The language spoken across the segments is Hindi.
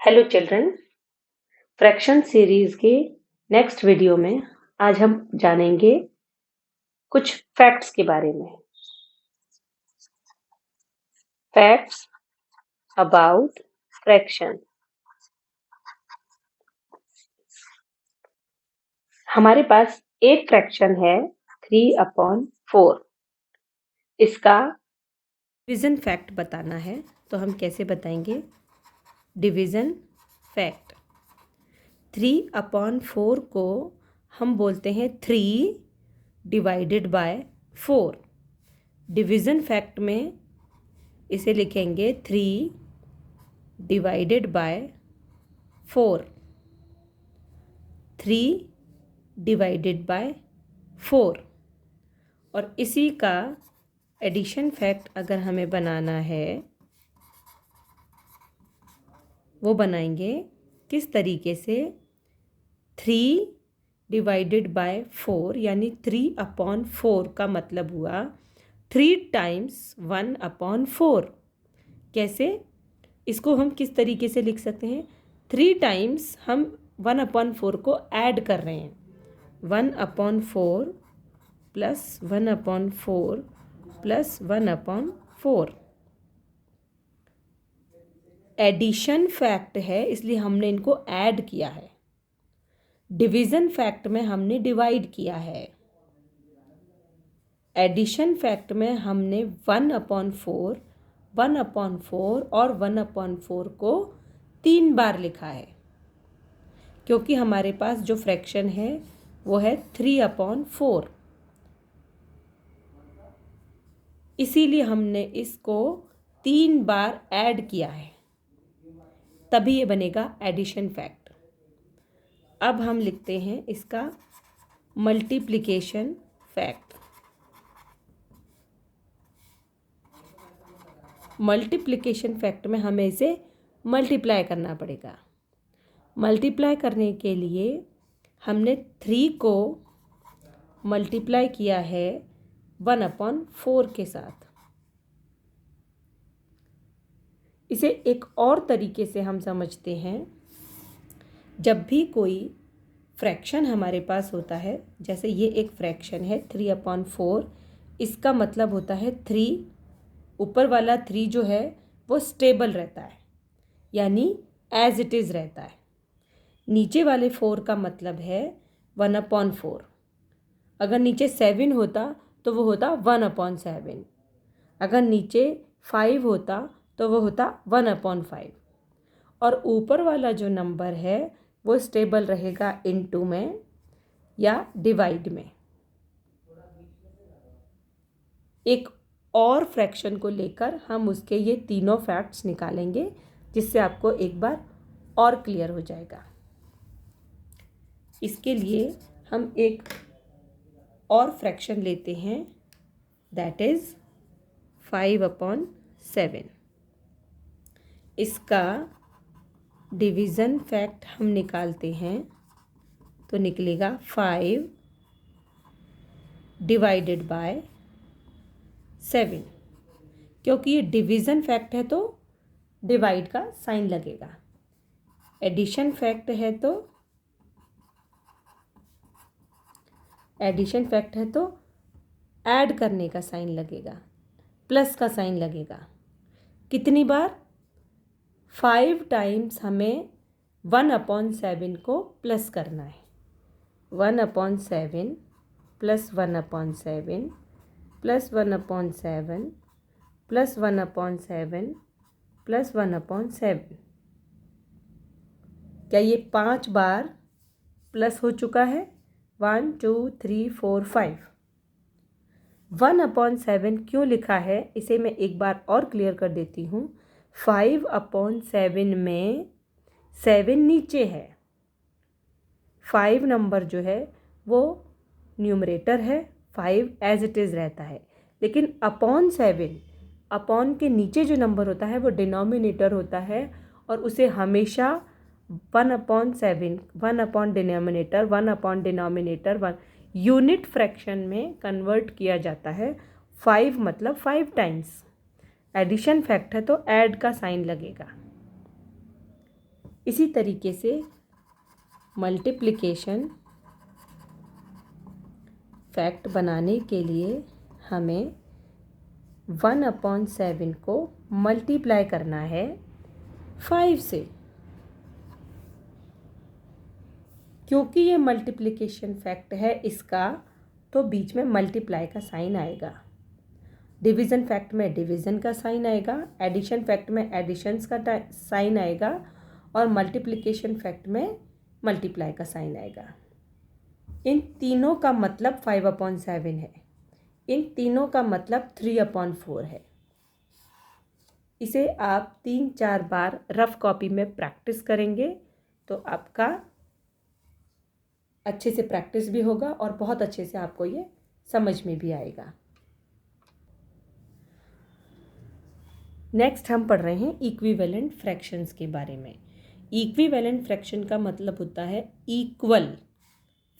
Hello children. फ्रैक्शन सीरीज के नेक्स्ट वीडियो में आज हम जानेंगे कुछ फैक्ट्स के बारे में। Facts about fraction. हमारे पास एक फ्रैक्शन है 3/4। इसका डिवीजन फैक्ट बताना है, तो हम कैसे बताएंगे? डिवीजन फैक्ट 3/4 को हम बोलते हैं 3 डिवाइडेड बाय 4। डिवीजन फैक्ट में इसे लिखेंगे 3 डिवाइडेड बाय 4। 3 divided by 4। और इसी का एडिशन फैक्ट अगर हमें बनाना है वो बनाएंगे किस तरीके से? 3 डिवाइडेड बाय 4 यानी 3/4 का मतलब हुआ 3 टाइम्स 1/4। कैसे? इसको हम किस तरीके से लिख सकते हैं? 3 टाइम्स हम 1/4 को ऐड कर रहे हैं। 1/4 प्लस 1/4 प्लस 1/4 एडिशन फैक्ट है, इसलिए हमने इनको ऐड किया है। डिवीजन फैक्ट में हमने डिवाइड किया है। एडिशन फैक्ट में हमने 1/4 और 1/4 को 3 बार लिखा है, क्योंकि हमारे पास जो फ्रैक्शन है वो है 3/4। इसीलिए हमने इसको 3 बार ऐड किया है, तभी ये बनेगा एडिशन फैक्ट। अब हम लिखते हैं इसका मल्टीप्लिकेशन फैक्ट। मल्टीप्लिकेशन फैक्ट में हमें इसे मल्टीप्लाई करना पड़ेगा। मल्टीप्लाई करने के लिए हमने 3 को मल्टीप्लाई किया है 1/4 के साथ। इसे एक और तरीके से हम समझते हैं। जब भी कोई फ्रैक्शन हमारे पास होता है, जैसे ये एक फ्रैक्शन है 3/4, इसका मतलब होता है 3 ऊपर वाला 3 जो है वो स्टेबल रहता है, यानी एज इट इज़ रहता है। नीचे वाले 4 का मतलब है 1/4। अगर नीचे 7 होता तो वो होता 1/7। अगर नीचे 5 होता तो वो होता 1/5। और ऊपर वाला जो नंबर है वो स्टेबल रहेगा इनटू में या डिवाइड में। एक और फ्रैक्शन को लेकर हम उसके ये तीनों फैक्ट्स निकालेंगे, जिससे आपको एक बार और क्लियर हो जाएगा। इसके लिए हम एक और फ्रैक्शन लेते हैं, दैट इज़ 5/7। इसका डिवीज़न फैक्ट हम निकालते हैं तो निकलेगा 5 डिवाइडेड बाय 7। क्योंकि ये डिवीज़न फैक्ट है तो डिवाइड का साइन लगेगा। एडिशन फैक्ट है तो ऐड करने का साइन लगेगा, प्लस का साइन लगेगा। कितनी बार? 5 टाइम्स हमें 1/7 को प्लस करना है। 1/7 प्लस 1/7 प्लस 1/7 प्लस 1/7 प्लस 1/7। क्या ये 5 बार प्लस हो चुका है? 1 2 3 4 5। 1/7 क्यों लिखा है इसे मैं एक बार और क्लियर कर देती हूँ। 5/7 में 7 नीचे है। 5 नंबर जो है वो न्यूमरेटर है, 5 एज इट इज़ रहता है। लेकिन अपॉन के नीचे जो नंबर होता है वो डिनोमिनेटर होता है, और उसे हमेशा 1/7 1/डिनोमिनेटर यूनिट फ्रैक्शन में कन्वर्ट किया जाता है। 5 मतलब 5 टाइम्स। एडिशन फैक्ट है तो ऐड का साइन लगेगा। इसी तरीके से मल्टीप्लिकेशन फैक्ट बनाने के लिए हमें 1/7 को मल्टीप्लाई करना है 5 से। क्योंकि ये मल्टीप्लिकेशन फैक्ट है इसका, तो बीच में मल्टीप्लाई का साइन आएगा। डिवीज़न फैक्ट में डिवीज़न का साइन आएगा, एडिशन फैक्ट में एडिशंस का साइन आएगा, और मल्टीप्लिकेशन फैक्ट में मल्टीप्लाई का साइन आएगा। इन तीनों का मतलब 5/7 है, इन तीनों का मतलब 3/4 है। इसे आप 3-4 बार रफ कॉपी में प्रैक्टिस करेंगे तो आपका अच्छे से प्रैक्टिस भी होगा और बहुत अच्छे से आपको ये समझ में भी आएगा। नेक्स्ट हम पढ़ रहे हैं इक्विवेलेंट फ्रैक्शंस के बारे में। इक्विवेलेंट फ्रैक्शन का मतलब होता है इक्वल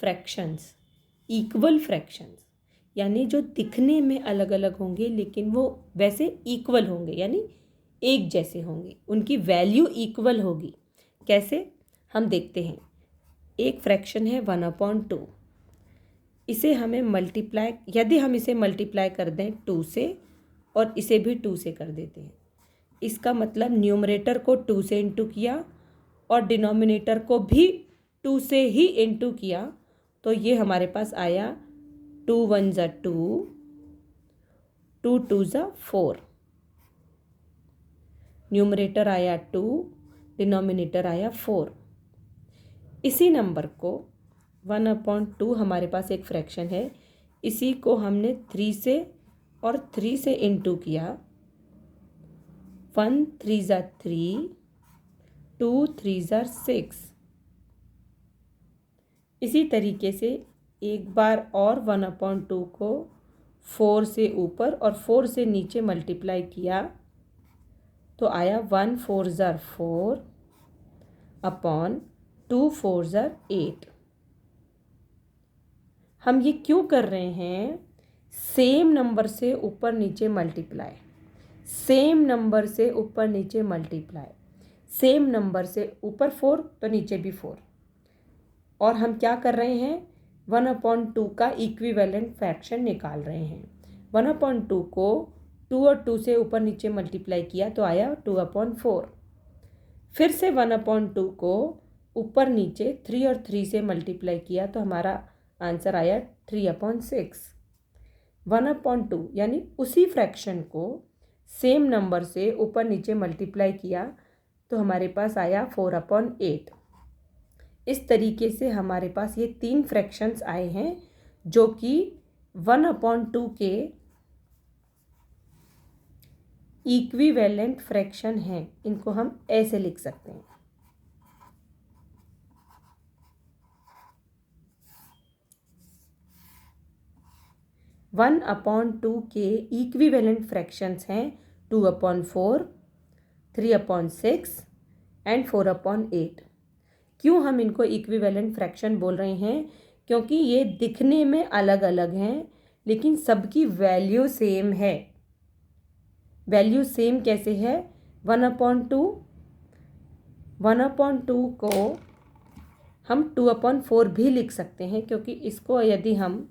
फ्रैक्शंस। इक्वल फ्रैक्शंस यानी जो दिखने में अलग अलग होंगे लेकिन वो वैसे इक्वल होंगे, यानी एक जैसे होंगे, उनकी वैल्यू इक्वल होगी। कैसे, हम देखते हैं। एक फ्रैक्शन है 1/2। इसे हमें मल्टीप्लाई, यदि हम इसे मल्टीप्लाई कर दें 2 से और इसे भी 2 से कर देते हैं, इसका मतलब न्यूमरेटर को 2 से इंटू किया और डिनोमिनेटर को भी 2 से ही इंटू किया, तो ये हमारे पास आया 2 1 ज़ा 2, 2 2 ज़ा 4। न्यूमरेटर आया 2, डिनोमिनेटर आया 4। इसी नंबर को 1/2 हमारे पास एक फ्रैक्शन है, इसी को हमने 3 से और 3 से इंटू किया। 1 3 ज़ा 3, 2 3 ज़ा 6। इसी तरीके से एक बार और 1/2 को 4 से ऊपर और 4 से नीचे मल्टीप्लाई किया तो आया 1 4 ज़ा 4 अपॉन 2 4 ज़ा 8। हम ये क्यों कर रहे हैं? सेम नंबर से ऊपर नीचे मल्टीप्लाई, सेम नंबर से ऊपर नीचे मल्टीप्लाई, सेम नंबर से ऊपर 4 तो नीचे भी 4। और हम क्या कर रहे हैं? 1/2 का इक्विवेलेंट फ्रैक्शन निकाल रहे हैं। 1/2 को 2 और 2 से ऊपर नीचे मल्टीप्लाई किया तो आया 2/4। फिर से 1/2 को ऊपर नीचे 3 और 3 से मल्टीप्लाई किया तो हमारा आंसर आया 3/6। 1/2 यानी उसी फ्रैक्शन को सेम नंबर से ऊपर नीचे मल्टीप्लाई किया तो हमारे पास आया 4/8। इस तरीके से हमारे पास ये 3 फ्रैक्शंस आए हैं जो कि 1/2 के इक्विवेलेंट फ्रैक्शन हैं। इनको हम ऐसे लिख सकते हैं। वन अपॉन 2 के इक्विवेलेंट फ्रैक्शंस हैं 2/4, 3/6 एंड 4/8। क्यों हम इनको इक्विवेलेंट फ्रैक्शन बोल रहे हैं? क्योंकि ये दिखने में अलग अलग हैं लेकिन सबकी वैल्यू सेम है। वैल्यू सेम कैसे है? 1/2 को हम 2/4 भी लिख सकते हैं, क्योंकि इसको यदि हम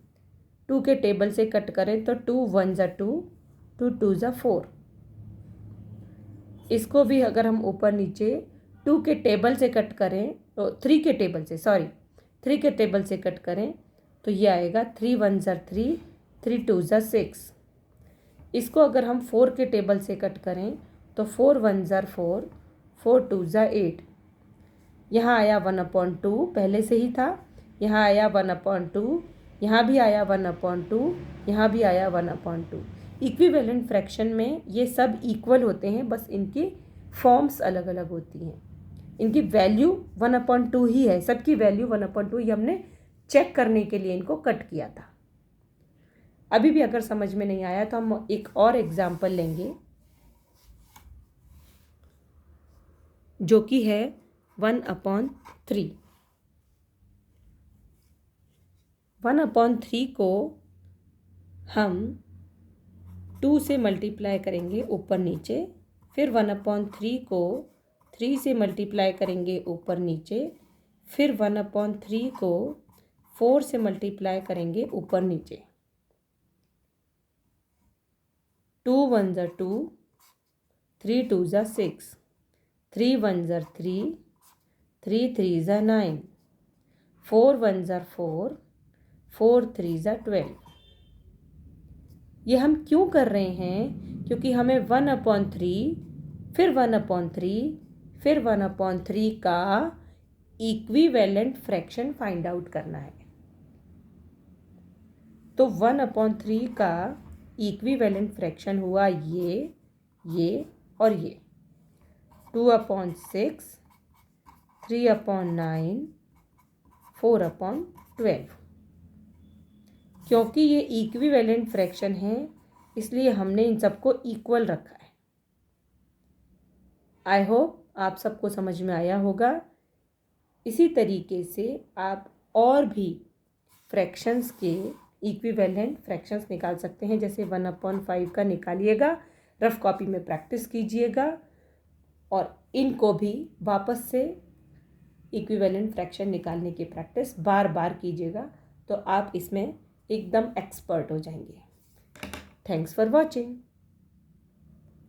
2 के टेबल से कट करें तो 2 1 ज़ा 2, 2 2 ज़ा 4। इसको भी अगर हम ऊपर नीचे 2 के टेबल से कट करें तो 3 के टेबल से 3 के टेबल से कट करें तो ये आएगा 3 1 ज़ा 3, 3 2 ज़ा 6। इसको अगर हम 4 के टेबल से कट करें तो 4 1 ज़ा 4, 4 2 ज़ा 8। यहाँ आया 1/2 पहले से ही था, यहाँ आया 1/2, यहाँ भी आया 1/2, यहाँ भी आया 1/2। इक्विवेलेंट फ्रैक्शन में ये सब इक्वल होते हैं, बस इनकी फॉर्म्स अलग अलग होती हैं। इनकी वैल्यू 1/2 ही है, सबकी वैल्यू 1/2 ही हमने चेक करने के लिए इनको कट किया था। अभी भी अगर समझ में नहीं आया तो हम एक और एग्जाम्पल लेंगे जो कि है 1/3। 1/3 को हम 2 से मल्टीप्लाई करेंगे ऊपर नीचे, फिर 1/3 को 3 से मल्टीप्लाई करेंगे ऊपर नीचे, फिर 1/3 को 4 से मल्टीप्लाई करेंगे ऊपर नीचे। 2 1s are 2, 3 2s are 6, 3 1s are 3, 3 3s are 9, 4 1s are 4, 4 3s are 12। ये हम क्यों कर रहे हैं? क्योंकि हमें 1/3 फिर 1/3 फिर 1/3 का इक्विवेलेंट फ्रैक्शन फाइंड आउट करना है। तो 1/3 का इक्विवेलेंट फ्रैक्शन हुआ ये और ये 2/6, 3/9, 4/12। क्योंकि ये इक्विवेलेंट फ्रैक्शन है इसलिए हमने इन सबको इक्वल रखा है। आई होप आप सबको समझ में आया होगा। इसी तरीके से आप और भी फ्रैक्शंस के इक्विवेलेंट फ्रैक्शंस निकाल सकते हैं। जैसे 1/5 का निकालिएगा, रफ कॉपी में प्रैक्टिस कीजिएगा और इनको भी वापस से इक्विवेलेंट फ्रैक्शन निकालने की प्रैक्टिस बार बार कीजिएगा, तो आप इसमें एकदम एक्सपर्ट हो जाएंगे। Thanks for watching.